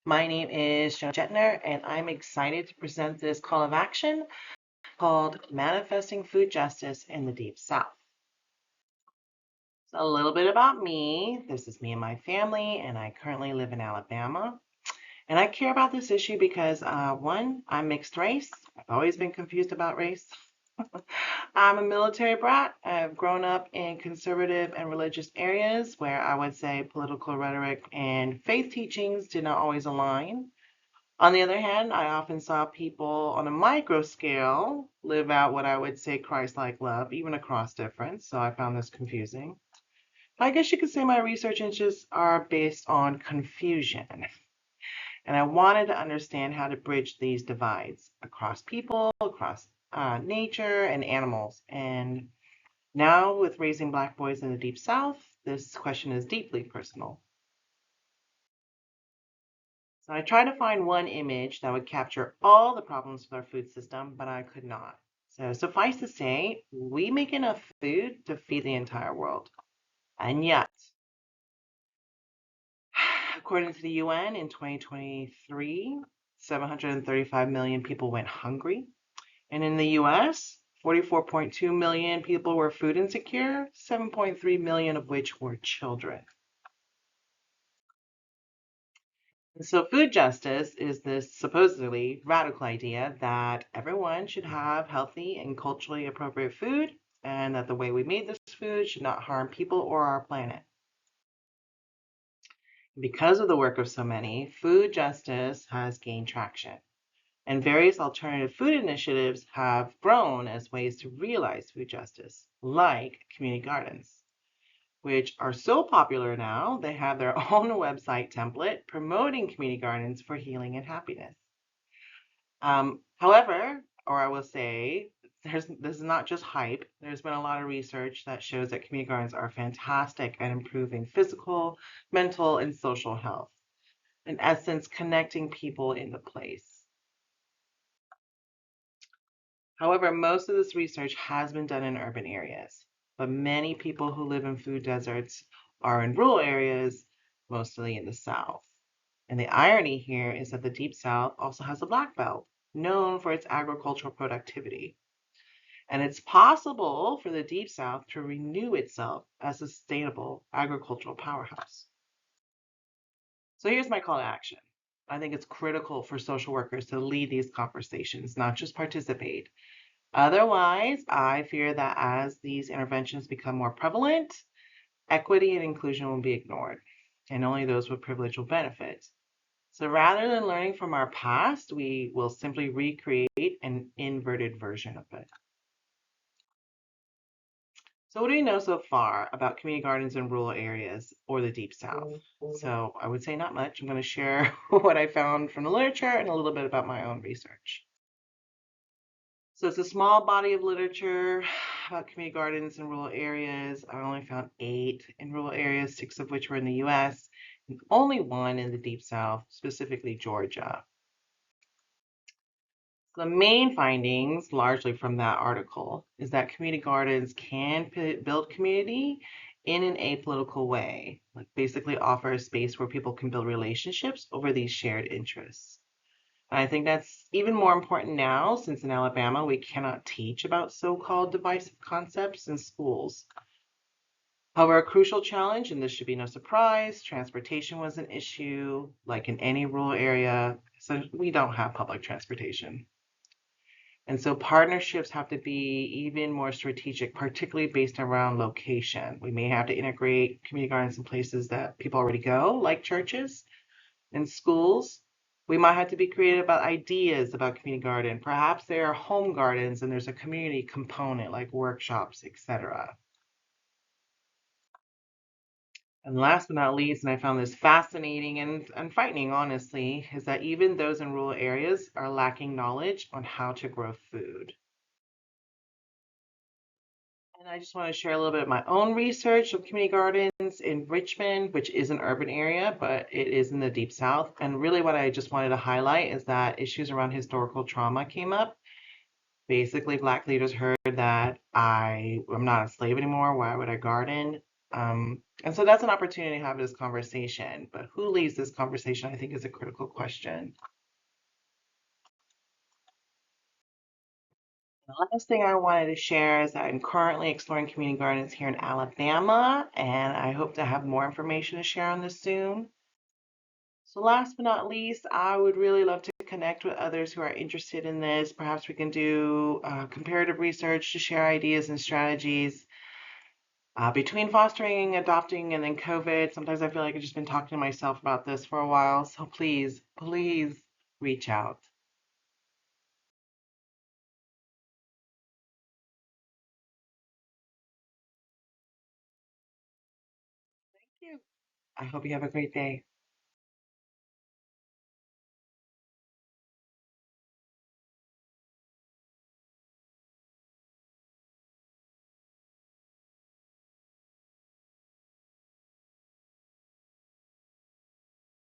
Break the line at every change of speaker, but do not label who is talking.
My name is Jettner, and I'm excited to present this call of action called Manifesting Food Justice in the Deep South. So a little bit about me. This is me and my family, and I currently live in Alabama. And I care about this issue because, one, I'm mixed race. I've always been confused about race. I'm a military brat. I've grown up in conservative and religious areas where I would say political rhetoric and faith teachings did not always align. On the other hand, I often saw people on a micro scale live out what I would say Christ-like love, even across difference. So I found this confusing. I guess you could say my research interests are based on confusion. And I wanted to understand how to bridge these divides across people, across nature, and animals. And now, with raising Black boys in the Deep South, this question is deeply personal. So I tried to find one image that would capture all the problems with our food system, but I could not. So suffice to say, we make enough food to feed the entire world. And yet, according to the UN in 2023, 735 million people went hungry. And in the US, 44.2 million people were food insecure, 7.3 million of which were children. And so food justice is this supposedly radical idea that everyone should have healthy and culturally appropriate food, and that the way we made this food should not harm people or our planet. Because of the work of so many, food justice has gained traction, and various alternative food initiatives have grown as ways to realize food justice, like community gardens, which are so popular now, they have their own website template promoting community gardens for healing and happiness. However, or I will say, this is not just hype. There's been a lot of research that shows that community gardens are fantastic at improving physical, mental, and social health. In essence, connecting people in the place. However, most of this research has been done in urban areas, but many people who live in food deserts are in rural areas, mostly in the South. And the irony here is that the Deep South also has a Black Belt, known for its agricultural productivity. And it's possible for the Deep South to renew itself as a sustainable agricultural powerhouse. So here's my call to action. I think it's critical for social workers to lead these conversations, not just participate. Otherwise, I fear that as these interventions become more prevalent, equity and inclusion will be ignored, and only those with privilege will benefit. So rather than learning from our past, we will simply recreate an inverted version of it. So what do we know so far about community gardens in rural areas or the Deep South? So I would say not much. I'm going to share what I found from the literature and a little bit about my own research. So it's a small body of literature about community gardens in rural areas. I only found 8 in rural areas, 6 of which were in the US, and only 1 in the Deep South, specifically Georgia. The main findings, largely from that article, is that community gardens can build community in an apolitical way, like basically offer a space where people can build relationships over these shared interests. And I think that's even more important now, since in Alabama we cannot teach about so-called divisive concepts in schools. However, a crucial challenge, and this should be no surprise, transportation was an issue, like in any rural area, so we don't have public transportation. And so partnerships have to be even more strategic, particularly based around location. We may have to integrate community gardens in places that people already go, like churches and schools. We might have to be creative about ideas about community garden. Perhaps there are home gardens and there's a community component like workshops, etc. And last but not least, and I found this fascinating and frightening, honestly, is that even those in rural areas are lacking knowledge on how to grow food. And I just want to share a little bit of my own research of community gardens in Richmond, which is an urban area, but it is in the Deep South. And really what I just wanted to highlight is that issues around historical trauma came up. Basically, Black leaders heard that I'm not a slave anymore. Why would I garden? And so that's an opportunity to have this conversation. But who leads this conversation, I think, is a critical question. The last thing I wanted to share is that I'm currently exploring community gardens here in Alabama, and I hope to have more information to share on this soon. So last but not least, I would really love to connect with others who are interested in this. Perhaps we can do comparative research to share ideas and strategies. Between fostering, adopting, and then COVID, sometimes I feel like I've just been talking to myself about this for a while. So please, please reach out. Thank you. I hope you have a great day.